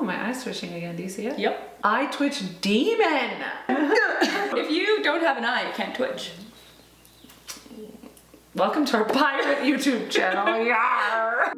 my eye's twitching again. Do you see it? Yep. Eye twitch demon. If you don't have an eye, it can't twitch. Welcome to our pirate YouTube channel. Yarr.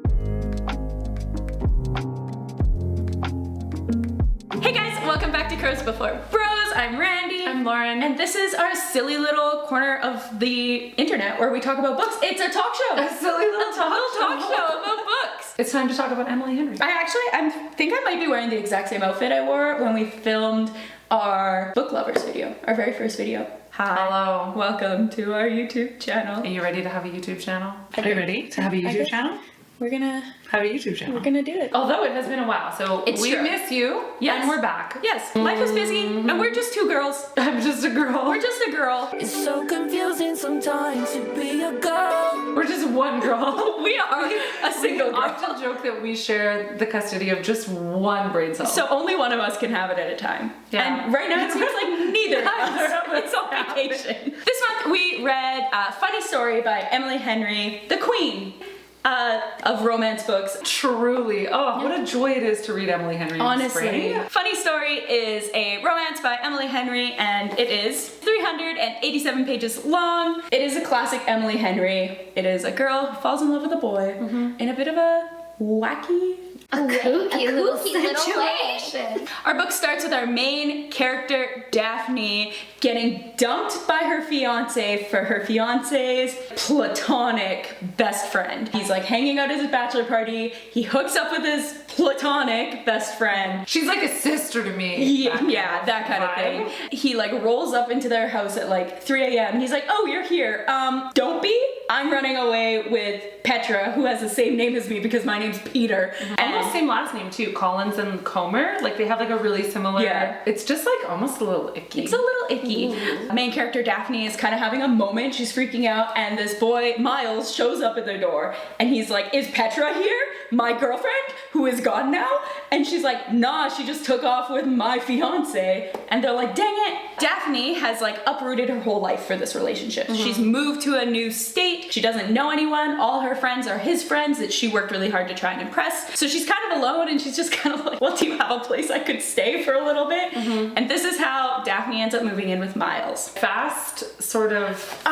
Hey guys, welcome back to Crows Before Bros. I'm Randy. I'm Lauren. And this is our silly little corner of the internet where we talk about books. It's a talk show. A silly little talk show about books. It's time to talk about Emily Henry. I think I might be wearing the exact same outfit I wore when we filmed our book lovers video, our very first video. Hi. Hello. Welcome to our YouTube channel. Are you ready to have a YouTube channel? Are you ready to have a YouTube channel? We're gonna have a YouTube channel. We're gonna do it. Although it has been a while, so we miss you. Yes. And we're back. Yes. Life is busy, and we're just two girls. I'm just a girl. We're just a girl. It's so confusing sometimes to be a girl. We're just one girl. We are a single girl. I often joke that we share the custody of just one brain cell. So only one of us can have it at a time. Yeah. And right now it seems like neither of us. It's on have vacation. This month we read a funny story by Emily Henry, the queen of romance books. Truly. Oh, what a joy it is to read Emily Henry. Honestly. In spring. Funny Story is a romance by Emily Henry, and it is 387 pages long. It is a classic Emily Henry. It is a girl who falls in love with a boy in a bit of a wacky, kooky little situation. Our book starts with our main character, Daphne, getting dumped by her fiance for her fiance's platonic best friend. He's like hanging out at his bachelor party. He hooks up with his platonic best friend. She's like a sister to me. Yeah, that kind of thing. He like rolls up into their house at like 3 a.m. He's like, oh, you're here. Don't be. I'm running away with Petra, who has the same name as me because my name's Peter. Almost same last name too, Collins and Comer. Like they have like a really similar. Yeah. It's just like almost a little icky. It's a little icky. Main character Daphne is kind of having a moment. She's freaking out, and this boy Miles shows up at their door, and he's like, "Is Petra here? My girlfriend, who is gone now?" And she's like, "Nah, she just took off with my fiance." And they're like, "Dang it!" Daphne has like uprooted her whole life for this relationship. She's moved to a new state. She doesn't know anyone. All her friends are his friends that she worked really hard to try and impress. So she's kind of alone, and she's just kind of like, "Well, do you have a place I could stay for a little bit?" And this is how Daphne ends up moving in with Miles. Fast, sort of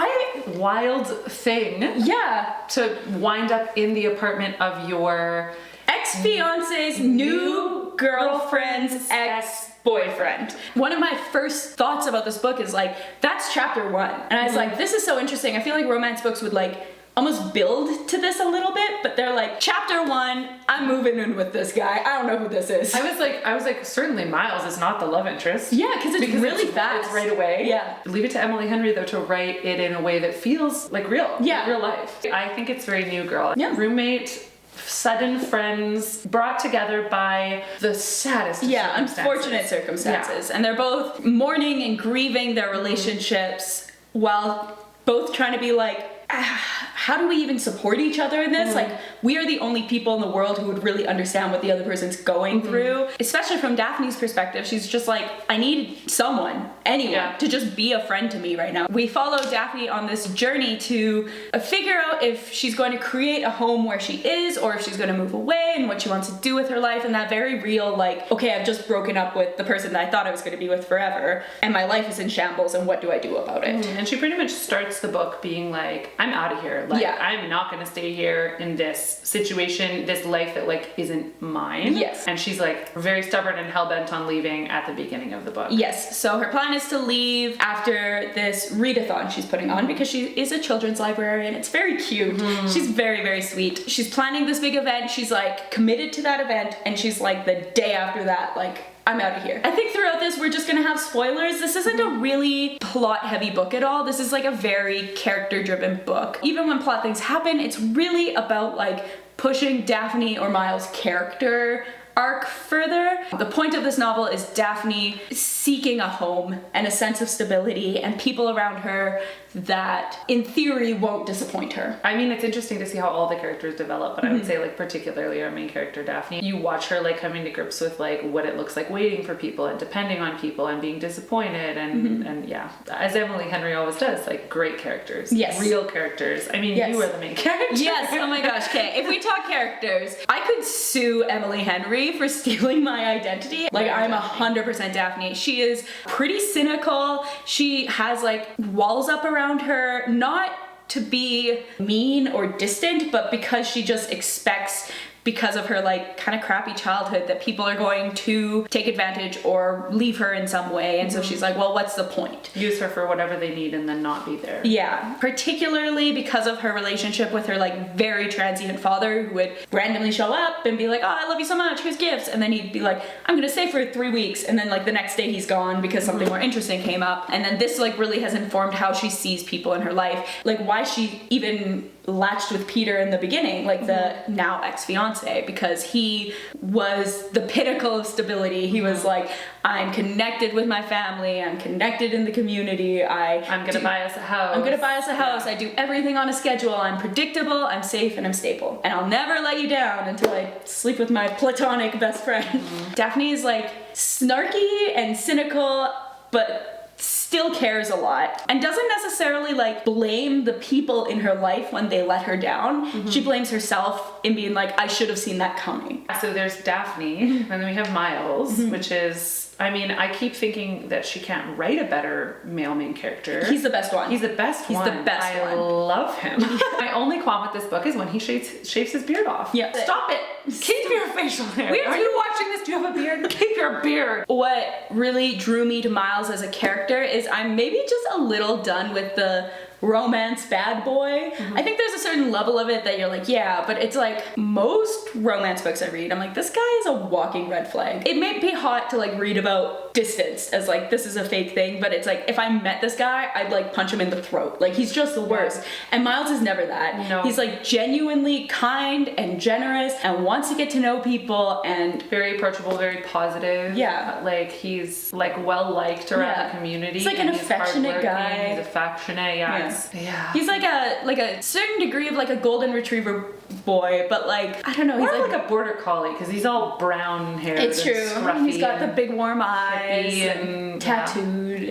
wild thing. Yeah. To wind up in the apartment of your Ex-fiance's new girlfriend's ex-boyfriend. One of my first thoughts about this book is like, that's chapter 1. And I was like, this is so interesting. I feel like romance books would like almost build to this a little bit, but they're like, chapter 1, I'm moving in with this guy. I don't know who this is. I was like, certainly Miles is not the love interest. Yeah, because it's really fast. It's right away. Yeah. Leave it to Emily Henry though to write it in a way that feels like real. Yeah. Like real life. I think it's very New Girl. Yeah. Roommate, sudden friends, brought together by the saddest of circumstances. Unfortunate circumstances. And they're both mourning and grieving their relationships while both trying to be like, how do we even support each other in this? Like, we are the only people in the world who would really understand what the other person's going through. Especially from Daphne's perspective, she's just like, I need someone, anyone, to just be a friend to me right now. We follow Daphne on this journey to figure out if she's going to create a home where she is, or if she's going to move away, and what she wants to do with her life, and that very real, like, okay, I've just broken up with the person that I thought I was going to be with forever, and my life is in shambles, and what do I do about it? And she pretty much starts the book being like, I'm out of here. Like, I'm not gonna stay here in this situation, this life that like isn't mine. Yes. And she's like very stubborn and hell-bent on leaving at the beginning of the book. Yes, so her plan is to leave after this readathon she's putting on because she is a children's librarian. It's very cute. She's very, very sweet. She's planning this big event. She's like committed to that event, and she's like the day after that, like, I'm out of here. I think throughout this, we're just gonna have spoilers. This isn't a really plot-heavy book at all. This is like a very character-driven book. Even when plot things happen, it's really about like pushing Daphne or Miles' character arc further. The point of this novel is Daphne seeking a home and a sense of stability and people around her that in theory won't disappoint her. I mean, it's interesting to see how all the characters develop, but I would say like particularly our main character Daphne, you watch her like coming to grips with like what it looks like waiting for people and depending on people and being disappointed and yeah, as Emily Henry always does, like great characters. Yes. Real characters. I mean, you are the main character. Yes, oh my gosh, okay. If we talk characters, I could sue Emily Henry free for stealing my identity. Like, I'm 100% Daphne. She is pretty cynical. She has like walls up around her, not to be mean or distant, but because she just expects, because of her like kind of crappy childhood, that people are going to take advantage or leave her in some way. And so she's like, well, what's the point? Use her for whatever they need and then not be there. Yeah, particularly because of her relationship with her like very transient father, who would randomly show up and be like, oh, I love you so much, here's gifts. And then he'd be like, I'm gonna stay for 3 weeks. And then like the next day he's gone because something more interesting came up. And then this like really has informed how she sees people in her life. Like why she even latched with Peter in the beginning, like the now ex-fiance, because he was the pinnacle of stability. He was like, I'm connected with my family, I'm connected in the community, I'm gonna buy us a house. I'm gonna buy us a house, I do everything on a schedule, I'm predictable, I'm safe, and I'm stable. And I'll never let you down until I sleep with my platonic best friend. Daphne is like snarky and cynical, but still cares a lot, and doesn't necessarily like blame the people in her life when they let her down. She blames herself in being like, I should have seen that coming. So there's Daphne, and then we have Miles, which is, I mean, I keep thinking that she can't write a better male main character. He's the best one. He's the best one. He's the best one. I love him. My only qualm with this book is when he shaves his beard off. Yeah. Stop it. Keep your facial hair. Are you watching this? Do you have a beard? Keep your beard. What really drew me to Miles as a character is I'm maybe just a little done with the romance bad boy. I think there's a certain level of it that you're like, yeah, but it's like most romance books I read, I'm like, this guy is a walking red flag. It may be hot to like read about distance as like, this is a fake thing, but it's like, if I met this guy, I'd like punch him in the throat. Like, he's just the worst. And Miles is never that. No. He's like genuinely kind and generous and wants to get to know people and very approachable, very positive. Yeah. Like, he's like well liked around the community. He's like an and he's affectionate hardworking, guy. He's affectionate, yeah. He's like a certain degree of like a golden retriever boy, but like, I don't know, he's more like a border collie, because he's all brown hair. It's true. Scruffy, he's got the big warm eyes and tattooed.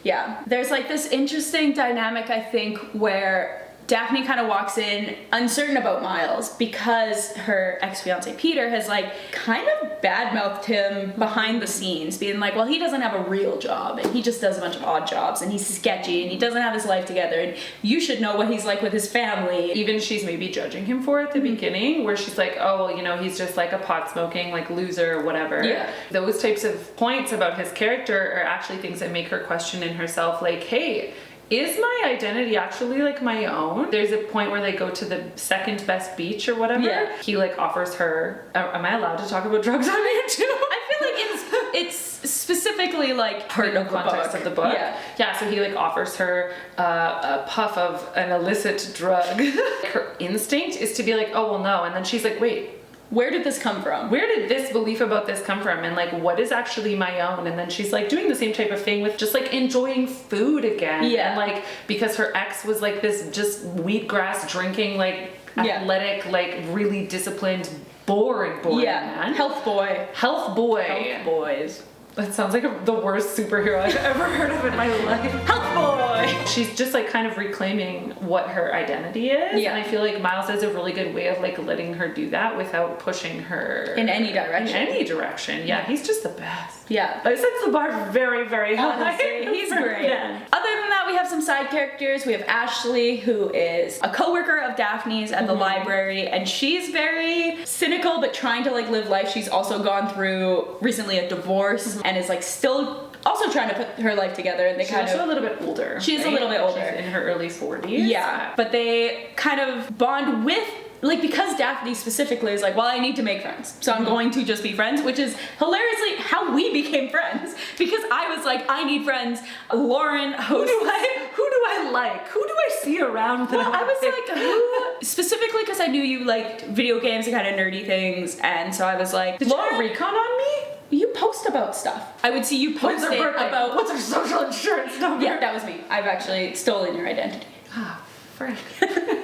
Yeah. There's like this interesting dynamic, I think, where Daphne kind of walks in uncertain about Miles because her ex-fiance Peter has like kind of badmouthed him behind the scenes, being like, well, he doesn't have a real job and he just does a bunch of odd jobs and he's sketchy and he doesn't have his life together and you should know what he's like with his family. Even she's maybe judging him for it at the beginning, where she's like, oh, well, you know, he's just like a pot smoking like loser or whatever. Yeah. Those types of points about his character are actually things that make her question in herself, like, hey, is my identity actually like my own? There's a point where they go to the second best beach or whatever. Yeah. He like offers her, am I allowed to talk about drugs on here too? I feel like it's specifically like part of the context of the book. Yeah, so he like offers her a puff of an illicit drug. Her instinct is to be like, oh, well, no. And then she's like, wait, where did this come from? Where did this belief about this come from? And like, what is actually my own? And then she's like doing the same type of thing with just like enjoying food again. Yeah. And like, because her ex was like this just wheatgrass drinking, like athletic, like really disciplined, boring man. Health boy. Health boy. Health boys. That sounds like the worst superhero I've ever heard of in my life. Health boy! She's just like kind of reclaiming what her identity is. Yeah. And I feel like Miles has a really good way of like letting her do that without pushing her in any direction. Yeah, he's just the best. Yeah. I set the bar very, very high. Honestly, he's great. Yeah. Other than that, we have some side characters. We have Ashley, who is a co-worker of Daphne's at the library, and she's very cynical but trying to like live life. She's also gone through recently a divorce and is like still also trying to put her life together, and they She's kind also of a little bit older. She's a little bit older. She's in her early 40s. Yeah, but they kind of bond with, like, because Daphne specifically is like, well, I need to make friends, so I'm going to just be friends, which is hilariously how we became friends, because I was like, I need friends. Lauren hosts. Who do I like? Who do I see around that Well, I was like, who? Specifically because I knew you liked video games and kind of nerdy things, and so I was like, Did you have recon on me? You post about stuff. I would see you post about... What's her social insurance number? Yeah, that was me. I've actually stolen your identity. Ah, frick.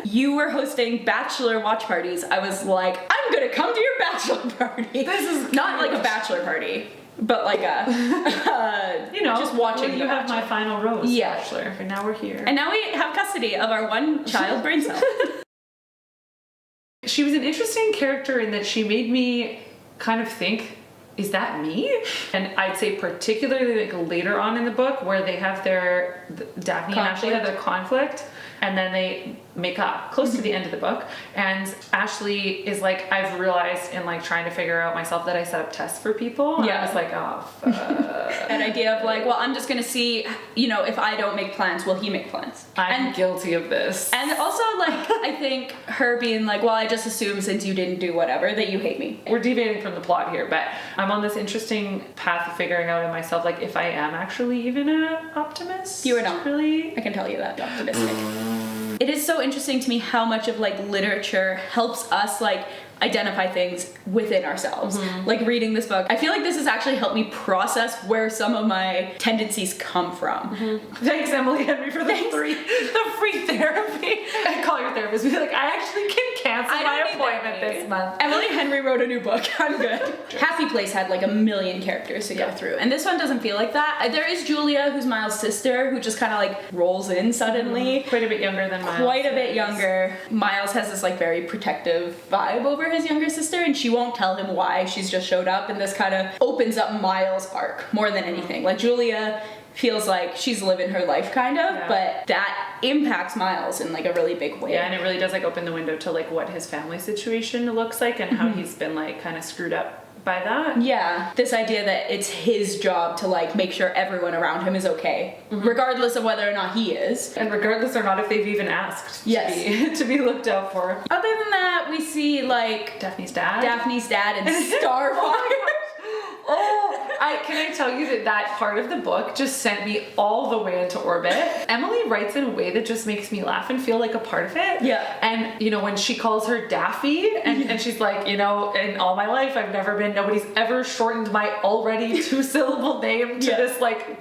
You were hosting bachelor watch parties. I was like, I'm gonna come to your bachelor party. This is not like a bachelor party, but like a, you know, just watching you the have Bachelor. my final rose, Yeah. Bachelor. And now we're here. And now we have custody of our one child brain cell. She was an interesting character in that she made me kind of think, is that me? And I'd say particularly like later on in the book where they have their, Daphne and Ashley have their conflict, and then they make up close to the end of the book. And Ashley is like, I've realized in like trying to figure out myself that I set up tests for people. Yeah. I was like, oh, fuck. That idea of like, well, I'm just gonna see, you know, if I don't make plans, will he make plans? I'm guilty of this. And also like, I think her being like, well, I just assume since you didn't do whatever that you hate me. We're deviating from the plot here, but I'm on this interesting path of figuring out in myself, like if I am actually even an optimist. You are not. Really? I can tell you that, optimistic. It is so interesting to me how much of like literature helps us like identify things within ourselves. Like reading this book, I feel like this has actually helped me process where some of my tendencies come from. Thanks, Emily Henry, for the free therapy. I call your therapist, be like, I actually can cancel my appointment this month. Emily Henry wrote a new book. I'm good. Happy Place had like 1 million characters to go through, and this one doesn't feel like that. There is Julia, who's Miles' sister, who just kind of like rolls in suddenly. Quite a bit younger than Miles. Quite a bit younger. Miles has this like very protective vibe over his younger sister, and she won't tell him why she's just showed up, and this kind of opens up Miles' arc more than anything. Like Julia feels like she's living her life kind of, but that impacts Miles in like a really big way. Yeah, and it really does like open the window to like what his family situation looks like and how he's been like kind of screwed up by that. Yeah, this idea that it's his job to like make sure everyone around him is okay, regardless of whether or not he is. And regardless or not if they've even asked to be looked out for. Other than that, we see like Daphne's dad and Starfire. Can I tell you that part of the book just sent me all the way into orbit. Emily writes in a way that just makes me laugh and feel like a part of it. Yeah. And, you know, when she calls her Daffy and she's like, you know, in all my life, nobody's ever shortened my already 2-syllable name to this like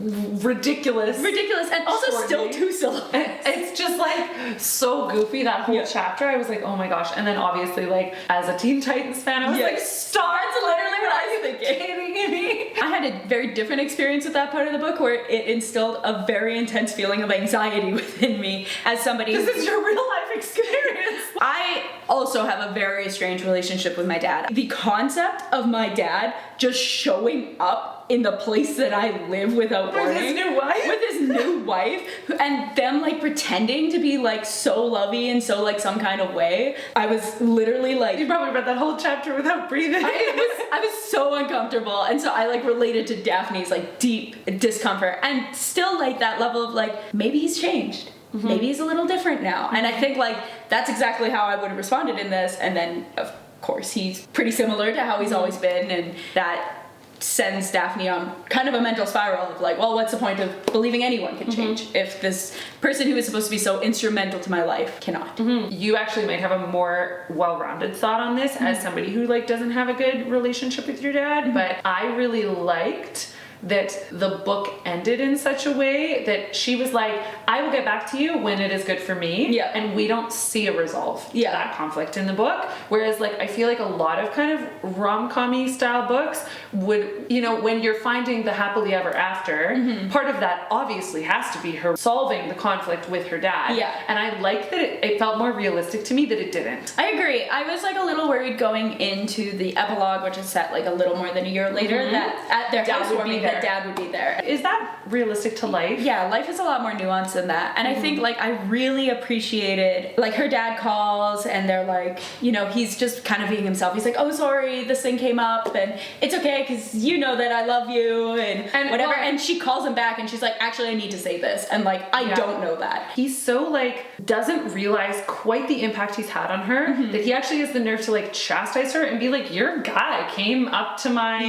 ridiculous and also still 2 syllables. It's just like so goofy, that whole chapter. I was like, oh my gosh. And then obviously like as a Teen Titans fan, I was like, stop. That's literally what I was thinking. Kidding me? I had a very different experience with that part of the book where it instilled a very intense feeling of anxiety within me as somebody. This is your real life experience. I also have a very strange relationship with my dad. The concept of my dad just showing up in the place that I live without warning. With his new wife? With his new wife. And them like pretending to be like so lovey and so like some kind of way. I was literally like... You probably read that whole chapter without breathing. I was so uncomfortable. And so I like related to Daphne's like deep discomfort. And still like that level of like, maybe he's changed. Maybe he's a little different now. And I think like that's exactly how I would have responded in this. And then of course he's pretty similar to how he's always been, and that sends Daphne on kind of a mental spiral of like, well, what's the point of believing anyone can change if this person who is supposed to be so instrumental to my life cannot? You actually might have a more well-rounded thought on this as somebody who like doesn't have a good relationship with your dad, but I really liked that the book ended in such a way that she was like, I will get back to you when it is good for me. Yeah. And we don't see a resolve to that conflict in the book. Whereas like, I feel like a lot of kind of rom-com-y style books would, you know, when you're finding the happily ever after, part of that obviously has to be her solving the conflict with her dad. Yeah. And I like that it felt more realistic to me that it didn't. I agree. I was like a little worried going into the epilogue, which is set like a little more than a year later, that at their housewarming that dad would be there. Is that realistic to life? Yeah, life is a lot more nuanced than that. And I think like I really appreciated like her dad calls and they're like, you know, he's just kind of being himself. He's like, oh, sorry, this thing came up and it's okay because you know that I love you and whatever. Well, and she calls him back and she's like, actually, I need to say this. And like, I don't know that. He's so like, doesn't realize quite the impact he's had on her that he actually has the nerve to like chastise her and be like, your guy came up to my,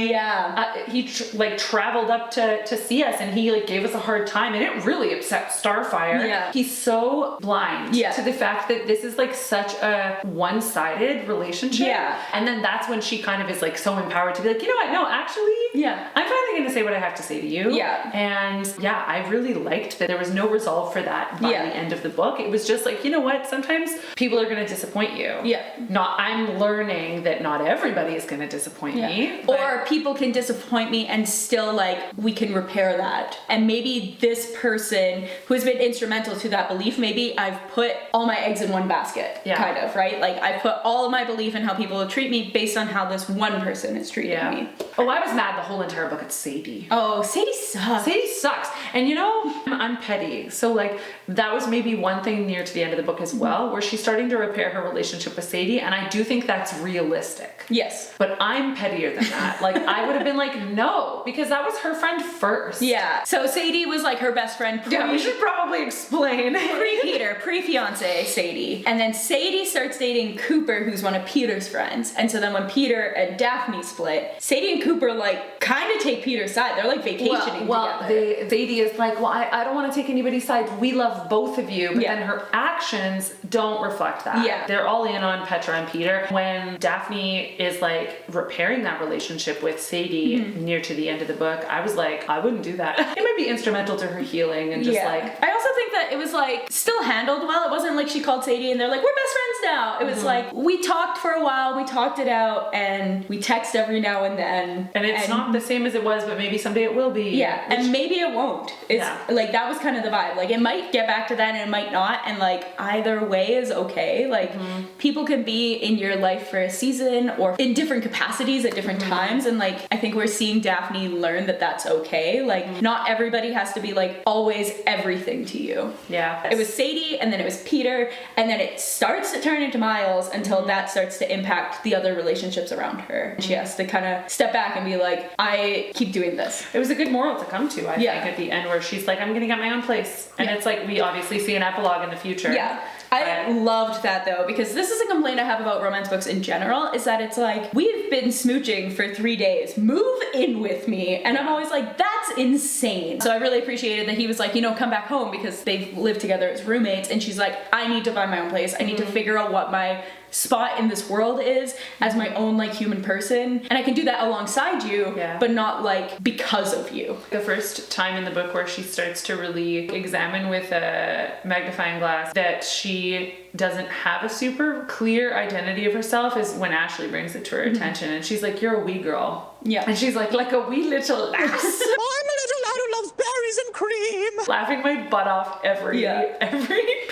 he traveled up to see us and he like gave us a hard time and it really upset Starfire. Yeah. He's so blind to the fact that this is like such a one-sided relationship. Yeah. And then that's when she kind of is like so empowered to be like, you know what, no, actually, I'm finally gonna say what I have to say to you. Yeah. And I really liked that there was no resolve for that by the end of the book. It was just like, you know what, sometimes people are gonna disappoint you. Yeah. I'm learning that not everybody is gonna disappoint me. Or people can disappoint me and still like like we can repair that. And maybe this person who has been instrumental to that belief, maybe I've put all my eggs in one basket, kind of, right? Like I put all of my belief in how people will treat me based on how this one person is treating me. Oh, I was mad the whole entire book at Sadie. Oh, Sadie sucks. Sadie sucks. And you know, I'm petty. So like that was maybe one thing near to the end of the book as well, where she's starting to repair her relationship with Sadie, and I do think that's realistic. Yes. But I'm pettier than that. Like I would have been like, no, because that was her friend first. Yeah. So Sadie was like her best friend. Yeah, we should probably explain. Pre-Peter, pre-fiance Sadie. And then Sadie starts dating Cooper, who's one of Peter's friends. And so then when Peter and Daphne split, Sadie and Cooper like kind of take Peter's side. They're like vacationing together. Sadie is like, well, I don't want to take anybody's side. We love both of you. But then her actions don't reflect that. Yeah. They're all in on Petra and Peter. When Daphne is like repairing that relationship with Sadie near to the end of the book, I was like, I wouldn't do that. It might be instrumental to her healing and just like... I also think that it was like still handled well. It wasn't like she called Sadie and they're like, we're best friends now. It was like, we talked for a while, we talked it out, and we text every now and then. And it's not the same as it was, but maybe someday it will be. Yeah, and maybe it won't. It's like, that was kind of the vibe. Like, it might get back to that and it might not, and like, either way is okay. Like, people can be in your life for a season or in different capacities at different times, and like, I think we're seeing Daphne learn that that's okay. Like, not everybody has to be like always everything to you. Yeah. It was Sadie, and then it was Peter, and then it starts to turn into Miles until that starts to impact the other relationships around her. She has to kind of step back and be like, I keep doing this. It was a good moral to come to, I think, at the end, where she's like, I'm gonna get my own place. And it's like, we obviously see an epilogue in the future. Yeah. I loved that though, because this is a complaint I have about romance books in general, is that it's like, we've been smooching for 3 days, move in with me, and I'm always like, that's insane. So I really appreciated that he was like, you know, come back home, because they've lived together as roommates, and she's like, I need to find my own place, I need to figure out what my spot in this world is as my own like human person, and I can do that alongside you, but not like because of you. The first time in the book where she starts to really examine with a magnifying glass that she doesn't have a super clear identity of herself is when Ashley brings it to her attention, and she's like, you're a wee girl. Yeah. And she's like a wee little lass. I'm a little lad who loves berries and cream. Laughing my butt off every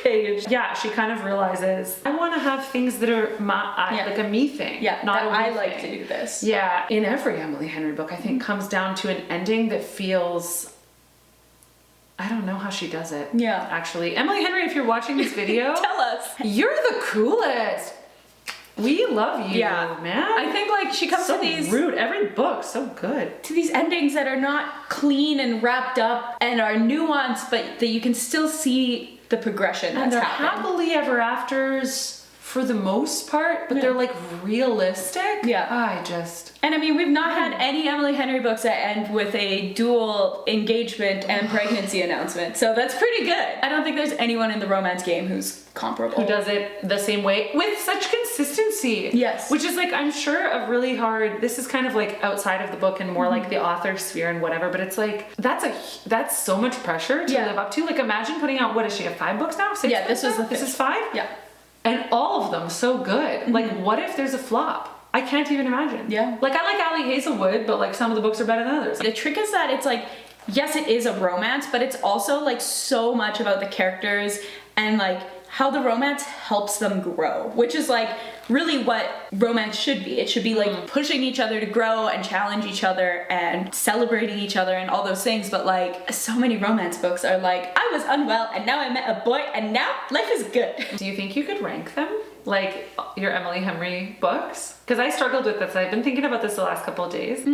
page. Yeah, she kind of realizes, I want to have things that are like a me thing. Yeah, not that a we I thing. like to do this. Yeah, in every Emily Henry book, I think comes down to an ending that feels... I don't know how she does it. Yeah. Actually, Emily Henry, if you're watching this video, tell us. You're the coolest. We love you, man. I think like she comes so to these rude. Every book, so good. To these endings that are not clean and wrapped up and are nuanced, but that you can still see the progression that's and they're happened. happily ever afters for the most part, but they're like realistic. Yeah. And I mean, we've not had any Emily Henry books that end with a dual engagement and pregnancy announcement, so that's pretty good. I don't think there's anyone in the romance game who's comparable. Who does it the same way with such consistency. Yes. Which is like, I'm sure a really hard, this is kind of like outside of the book and more like the author sphere and whatever, but it's like, that's so much pressure to live up to. Like, imagine putting out, what does she have, 5 books now? 6 books this was now? the 5th. This is 5? Yeah. And all of them so good. Like, what if there's a flop? I can't even imagine. Yeah. Like, I like Allie Hazelwood, but like some of the books are better than others. The trick is that it's like, yes, it is a romance, but it's also like so much about the characters and like how the romance helps them grow, which is like really what romance should be. It should be like pushing each other to grow and challenge each other and celebrating each other and all those things. But like, so many romance books are like, I was unwell and now I met a boy and now life is good. Do you think you could rank them? Like your Emily Henry books? Because I struggled with this. I've been thinking about this the last couple of days.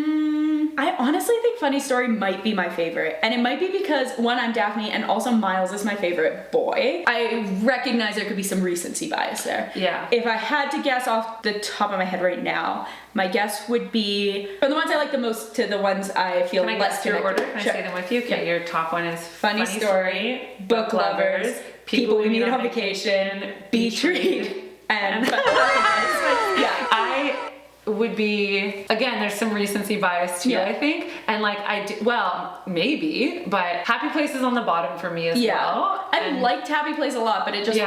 I honestly think Funny Story might be my favorite. And it might be because, one, I'm Daphne, and also Miles is my favorite boy. I recognize there could be some recency bias there. Yeah. If I had to guess off the top of my head right now, my guess would be, from the ones I like the most to the ones I feel Can I less guess your connected. order? Can I say them with you? Okay, your top one is Funny Story, Book Lovers, People We Meet on Vacation, Be Treated, and yeah. I would be, again, there's some recency bias too, I think. And like, well, maybe, but Happy Place is on the bottom for me as well. I liked Happy Place a lot, but it just,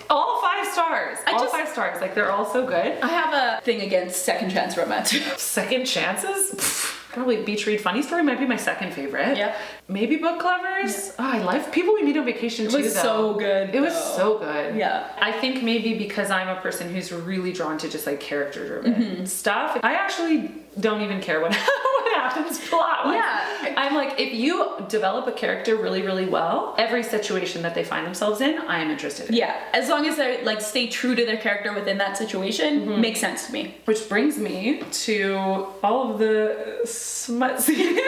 all 5 stars. All 5 stars. Like, they're all so good. I have a thing against second chance romance. Second chances? Probably Beach Read Funny Story might be my second favorite. Yep. Maybe Book Lovers. Yeah. Oh, I love People We Meet on Vacation too, It was though. so good. It was so good. Yeah. I think maybe because I'm a person who's really drawn to just like character driven stuff, I actually don't even care what happens plot-wise. Yeah. I'm like, if you develop a character really, really well, every situation that they find themselves in, I am interested in. Yeah, as long as they like stay true to their character within that situation, makes sense to me. Which brings me to all of the smut scenes.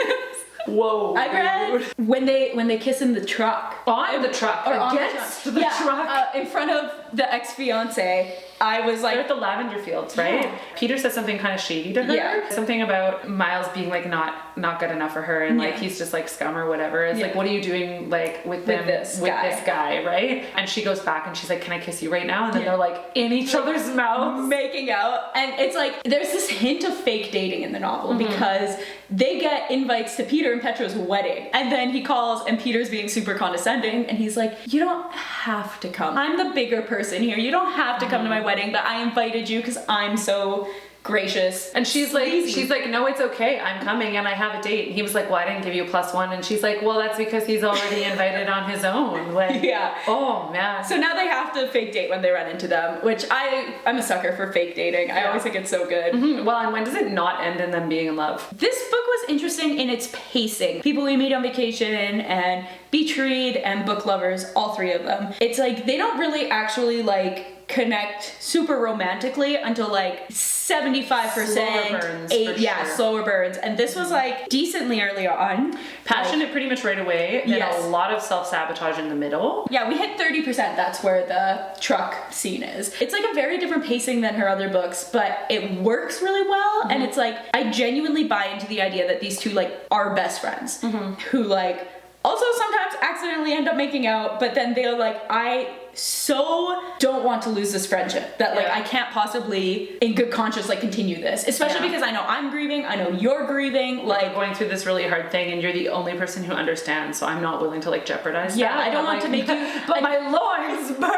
Whoa. I read when they kiss in the truck. On the truck. Or on Against the the truck. truck. In front of the ex-fiance. I was like, They're at the lavender fields, right? Yeah. Peter says something kind of shady to her. Yeah. Something about Miles being like not good enough for her, and like Yeah. he's just like scum or whatever. It's like, Yeah. what are you doing like with this guy, right? And she goes back and she's like, can I kiss you right now? And then Yeah. they're like in each other's mouths. making out, and it's like there's this hint of fake dating in the novel because they get invites to Peter and Petra's wedding, and then he calls and Peter's being super condescending, and he's like, you don't have to come, I'm the bigger person here, you don't have to come to my wedding, but I invited you because I'm so gracious. And she's like, no, it's okay, I'm coming and I have a date. And he was like, well, I didn't give you a +1. And she's like, well, that's because he's already invited on his own. Like, Yeah. Oh man. So now they have to fake date when they run into them, which I'm a sucker for fake dating. I always think it's so good. Well, and when does it not end in them being in love? This book was interesting in its pacing. People We Meet on Vacation and Beach Read and Book Lovers, all three of them. It's like they don't really actually like connect super romantically until like 75%. Slower burns, for Yeah, sure. slower burns. And this was like decently early on. Passionate pretty much right away, then Yes. a lot of self-sabotage in the middle. Yeah, we hit 30%. That's where the truck scene is. It's like a very different pacing than her other books, but it works really well. And it's like, I genuinely buy into the idea that these two like are best friends who like also sometimes accidentally end up making out, but then they're like, I so don't want to lose this friendship that like Yeah. I can't possibly in good conscience like continue this, especially Yeah. because I know I'm grieving, I know you're grieving, Like like going through this really hard thing, and you're the only person who understands, so I'm not willing to like jeopardize Yeah, that. I don't But, want to make you- but my loins burn.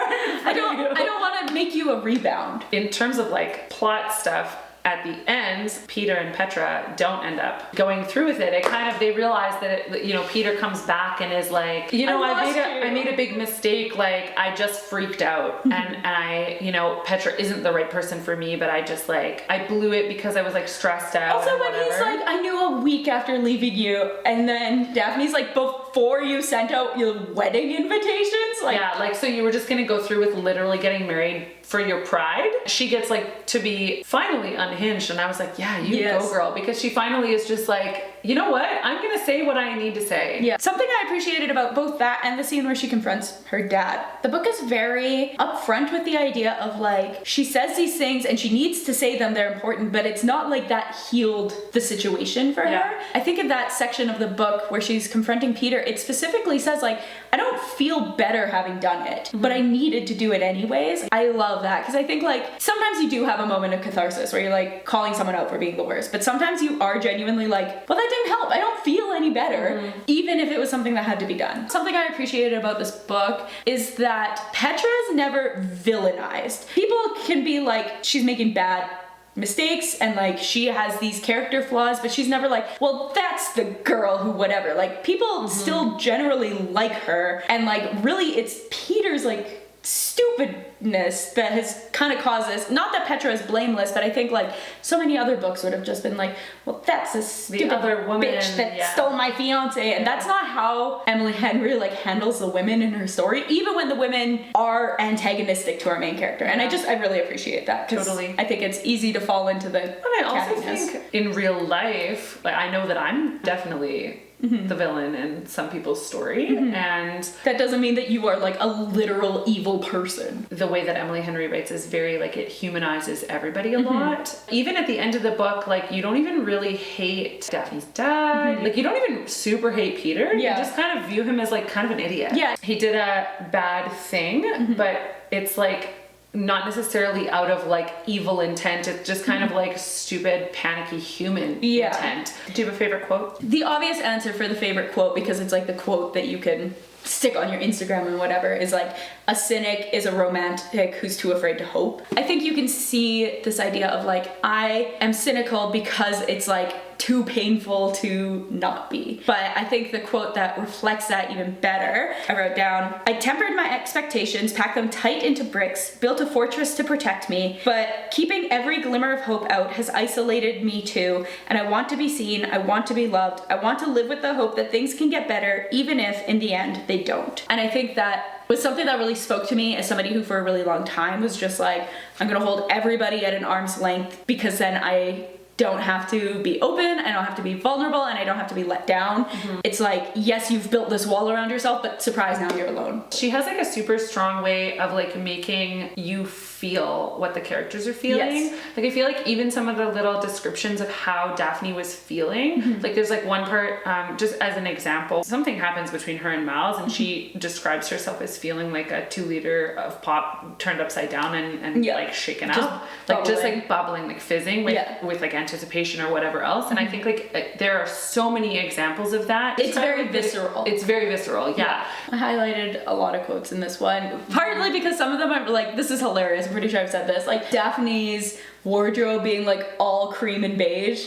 I don't want to make you a rebound. In terms of like plot stuff, at the end, Peter and Petra don't end up going through with it. It kind of, they realize that, Peter comes back and is like, I made a big mistake. Like, I just freaked out. and I, Petra isn't the right person for me, but I just like, I blew it because I was like stressed out. Also, and when he's whatever. like, I knew a week after leaving you, and then Daphne's like, before you sent out your wedding invitations, like, yeah, like, so you were just gonna go through with literally getting married for your pride? She gets like to be finally unhinged, and I was like, yeah, you Yes. go girl, because she finally is just like, you know what? I'm gonna say what I need to say. yeah. Something I appreciated about both that and the scene where she confronts her dad. The book is very upfront with the idea of like, she says these things and she needs to say them, they're important, but it's not like that healed the situation for Yeah. her. I think in that section of the book where she's confronting Peter, it specifically says like, I don't feel better having done it, but I needed to do it anyways. I love that because I think like sometimes you do have a moment of catharsis where you're like calling someone out for being the worst, but sometimes you are genuinely like, well, that didn't help. I don't feel any better, even if it was something that had to be done. Something I appreciated about this book is that Petra is never villainized. People can be like, she's making bad mistakes and like she has these character flaws, but she's never like, well, that's the girl who whatever. Like people still generally like her, and like really it's Peter's like stupidness that has kind of caused this. Not that Petra is blameless, but I think like so many other books would have just been like, well, that's a stupid other woman, bitch that yeah. stole my fiance, and that's not how Emily Henry like handles the women in her story, even when the women are antagonistic to our main character. And I really appreciate that because Totally. I think it's easy to fall into the But I also cattiness. think in real life, like I know that I'm definitely the villain in some people's story, and that doesn't mean that you are like a literal evil person. the way that Emily Henry writes is very like, it humanizes everybody a lot. Even at the end of the book, like you don't even really hate Daphne's dad. Like you don't even super hate Peter. Yeah. You just kind of view him as like kind of an idiot. Yeah. He did a bad thing, but it's like not necessarily out of like evil intent. It's just kind of like stupid, panicky human Yeah. intent. Do you have a favorite quote? The obvious answer for the favorite quote, because it's like the quote that you can stick on your Instagram and whatever, is like a cynic is a romantic who's too afraid to hope. I think you can see this idea of like, I am cynical because it's like too painful to not be. But I think the quote that reflects that even better, I wrote down, I tempered my expectations, packed them tight into bricks, built a fortress to protect me, but keeping every glimmer of hope out has isolated me too, and I want to be seen, I want to be loved, I want to live with the hope that things can get better, even if in the end they don't. And I think that was something that really spoke to me as somebody who for a really long time was just like, I'm gonna hold everybody at an arm's length because then I don't have to be open, I don't have to be vulnerable, and I don't have to be let down. It's like, yes, you've built this wall around yourself, but surprise, now you're alone. She has like a super strong way of like making you feel what the characters are feeling. Yes. Like I feel like even some of the little descriptions of how Daphne was feeling, like there's like one part, just as an example, something happens between her and Miles, and she describes herself as feeling like a 2 liter of pop turned upside down and like shaken up, like just like bubbling, like fizzing with like anticipation or whatever else. And I think like there are so many examples of that. It's very visceral. It's very visceral. Yeah. I highlighted a lot of quotes in this one, partly because some of them are like, this is hilarious, I'm pretty sure I've said this, like Daphne's wardrobe being like all cream and beige.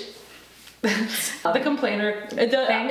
The complainer the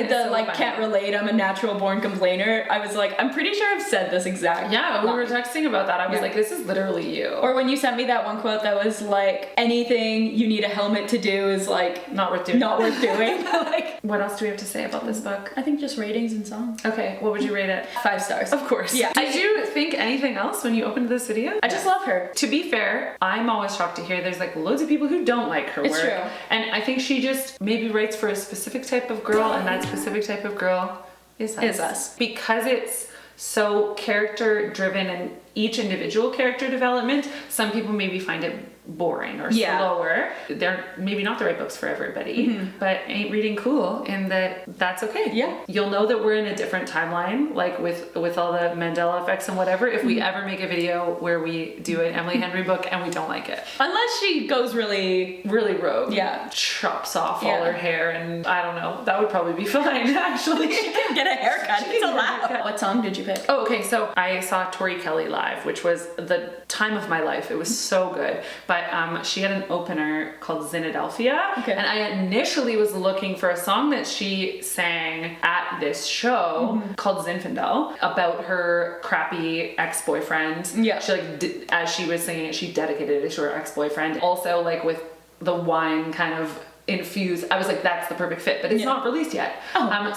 so like funny. can't relate, I'm a natural born complainer. I was like, I'm pretty sure I've said this exact we were line. texting about that. I was like, this is literally you. Or when you sent me that one quote that was like, anything you need a helmet to do is like not worth doing. Like, What else do we have to say about this book? I think just ratings and songs. Okay, what would you rate it? 5 stars. Of course. Yeah. Did you think anything else when you opened this video? I just love her. To be fair, I'm always shocked to hear there's like loads of people who don't like her It's work. true. And I think she just maybe writes for a specific type of girl, and that specific type of girl is us. Is us. Because it's so character driven and each individual character development, some people maybe find it boring or slower. They're maybe not the right books for everybody, but ain't reading cool in that that's okay. Yeah. You'll know that we're in a different timeline, like with all the Mandela effects and whatever, if we ever make a video where we do an Emily Henry book and we don't like it. Unless she goes really Rogue. Yeah. Chops off all her hair, and I don't know, that would probably be fine, actually. She can get a haircut. It's allowed. What song did you pick? Oh, okay, so I saw Tori Kelly live, which was the time of my life. It was so good. But she had an opener called Zynadelphia. Okay. And I initially was looking for a song that she sang at this show called Zinfandel about her crappy ex-boyfriend. Yeah. She like, as she was singing it, she dedicated it to her ex-boyfriend. Also like with the wine kind of infused, I was like, that's the perfect fit, but it's not released yet.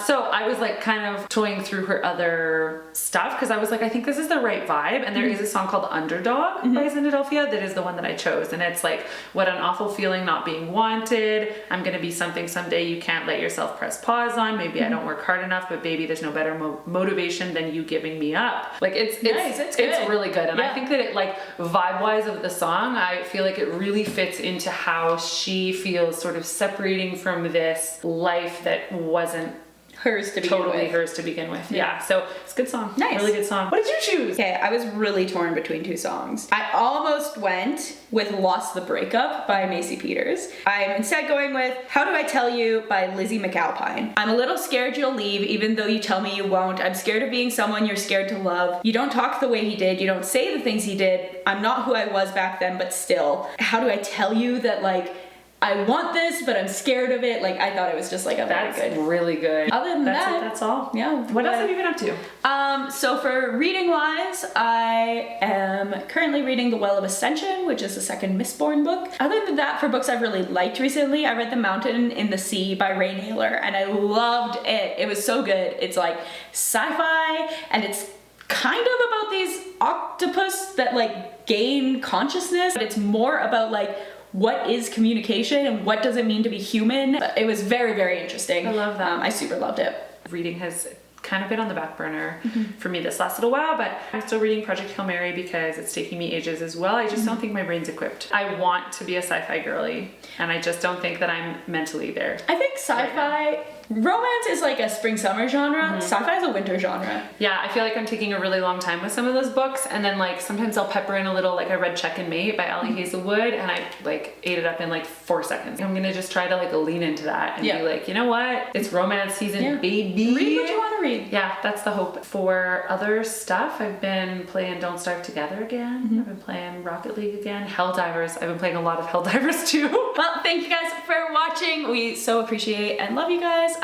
So I was like kind of toying through her other stuff because I was like, I think this is the right vibe. And there is a song called Underdog by Zynadelphia that is the one that I chose. And it's like, what an awful feeling not being wanted. I'm gonna be something someday you can't let yourself press pause on. Maybe I don't work hard enough, but baby, there's no better motivation than you giving me up. Like it's Nice, it's good. It's really good. And Yeah. I think that it like vibe wise of the song, I feel like it really fits into how she feels sort of separating from this life that wasn't Hers to begin totally with. hers to begin with. Yeah. So it's a good song. Nice. Really good song. What did you choose? Okay, I was really torn between 2 songs. I almost went with Lost the Breakup by Macy Peters. I'm instead going with How Do I Tell You by Lizzie McAlpine. I'm a little scared you'll leave even though you tell me you won't. I'm scared of being someone you're scared to love. You don't talk the way he did. You don't say the things he did. I'm not who I was back then, but still. How do I tell you that like I want this, but I'm scared of it? Like, I thought it was just like a very That's good. really good. Other than that, that's all. Yeah. What else have you been up to? So for reading wise, I am currently reading The Well of Ascension, which is the second Mistborn book. Other than that, for books I've really liked recently, I read The Mountain in the Sea by Ray Naylor, and I loved it. It was so good. It's like sci-fi, and it's kind of about these octopus that like gain consciousness, but it's more about like what is communication and what does it mean to be human. It was very, very interesting. I love that. I super loved it. Reading has kind of been on the back burner for me this last little while, but I'm still reading Project Hail Mary because it's taking me ages as well. I just don't think my brain's equipped. I want to be a sci-fi girly, and I just don't think that I'm mentally there. I think sci-fi, romance is like a spring-summer genre. Sci-fi is a winter genre. Yeah, I feel like I'm taking a really long time with some of those books, and then like sometimes I'll pepper in a little, like I read Check and Mate by Ali Hazelwood, and I like ate it up in like 4 seconds. I'm gonna just try to like lean into that and be like, you know what? It's romance season, baby. Read what you want to read. married. Yeah, that's the hope. For other stuff, I've been playing Don't Starve Together again. I've been playing Rocket League again. Helldivers. I've been playing a lot of Helldivers too. Well, thank you guys for watching. We so appreciate and love you guys.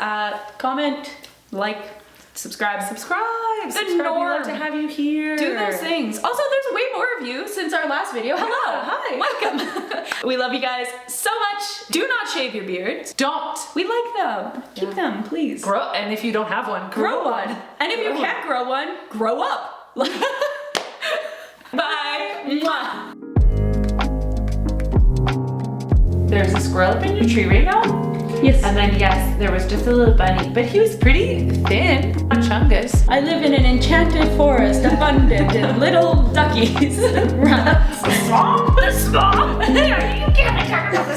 Comment, like, subscribe. We love to have you here. Do those things. Also, there's way more of you since our last video. Hello. Hi. Welcome. We love you guys so much. Do not shave your beards. Don't. We like them. Keep them, please. Grow, and if you don't have one, Grow one. And if you can't grow one, grow up. Bye. Mwah. There's a squirrel up in your tree right now. Yes. And then yes, there was just a little bunny, but he was pretty thin. Not chungus. I live in an enchanted forest, abundant in little duckies. The swamp? The swamp? You can't talk about the